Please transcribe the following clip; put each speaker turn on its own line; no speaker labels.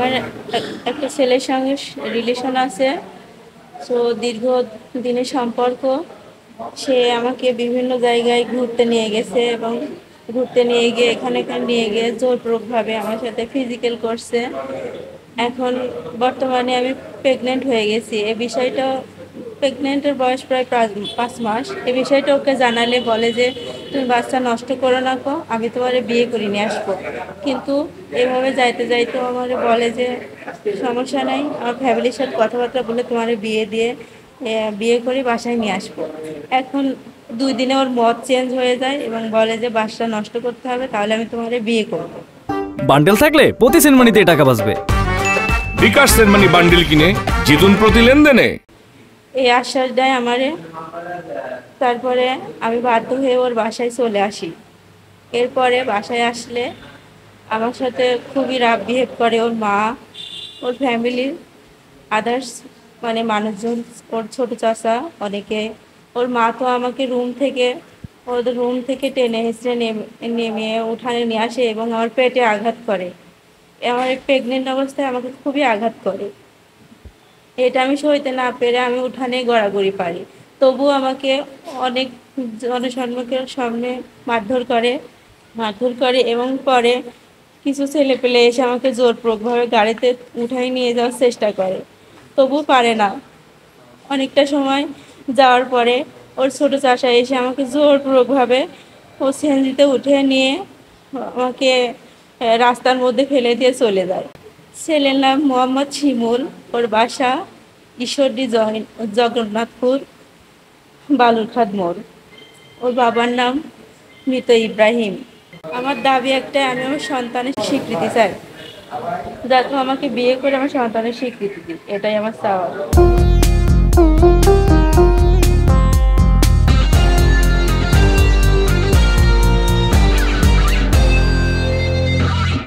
আমার একটা ছেলের সঙ্গে রিলেশন আছে। সো দীর্ঘ দিনের সম্পর্ক। সে আমাকে বিভিন্ন জায়গায় ঘুরতে নিয়ে গেছে এবং ঘুরতে নিয়ে গিয়ে এখানে নিয়ে গিয়ে জোরপূর্বকভাবে আমার সাথে ফিজিক্যাল করছে। এখন বর্তমানে আমি প্রেগনেন্ট হয়ে গেছি। এই বিষয়টা, প্রেগনেন্টের বয়স প্রায় 5 মাস। এই বিষয়টা ওকে জানালে বলে যে তুমি বাচ্চা নষ্ট করো না, আমি তোমার বিয়ে করে নিয়ে আসবো। কিন্তু এভাবে যাইতে যাইতে আমার বলে যে সমস্যা নাই, আমার ফ্যামিলির সাথে কথাবার্তা বলে তোমার বিয়ে করে বাসায় নিয়ে আসবো। এখন 2 দিনে ওর মত চেঞ্জ হয়ে যায় এবং বলে যে বাচ্চা নষ্ট করতে হবে, তাহলে আমি তোমার বিয়ে করবো।
বান্ডেল থাকলে প্রতি সেনমানিতে টাকা বাঁচবে।
বিকাশ সেনমানি বান্ডেল কিনে জিতুন প্রতি লেনদেনে।
এই আশ্বাস দেয় আমারে। তারপরে আমি বাধ্য হয়ে ওর বাসায় চলে আসি। এরপরে বাসায় আসলে আমার সাথে খুবই রাফ বিহেভ করে ওর মা, ওর ফ্যামিলির আদার্স মানে মানুষজন, ওর ছোট চাচা অনেকে। ওর মা তো আমাকে ওদের রুম থেকে টেনে হেঁচড়ে নেমে উঠানে নিয়ে আসে এবং আমার পেটে আঘাত করে। আমার প্রেগনেন্ট অবস্থায় আমাকে খুবই আঘাত করে। এটা আমি সইতে না পেরে আমি উঠানে গড়াগড়ি পারি। তবু আমাকে অনেক জনসম্মুখের সামনে মারধর করে এবং পরে কিছু ছেলে পেলে এসে আমাকে জোরপূর্বকভাবে গাড়িতে উঠাই নিয়ে যাওয়ার চেষ্টা করে, তবু পারে না। অনেকটা সময় যাওয়ার পরে ওর ছোট চাচা এসে আমাকে জোরপূর্বকভাবে ও সিএনজিতে উঠে নিয়ে আমাকে রাস্তার মধ্যে ফেলে দিয়ে চলে যায়। ছেলের নাম মোহাম্মদ শিমুল। ওর বাসা ঈশ্বরদী জগন্নাথপুর বালুরঘাট মোড়। ওর বাবার নাম মৃত ইব্রাহিম। আমার দাবি একটাই, আমি আমার সন্তানের স্বীকৃতি চাই, যাতে আমাকে বিয়ে করে আমার সন্তানের স্বীকৃতি দিই, এটাই আমার চাওয়া।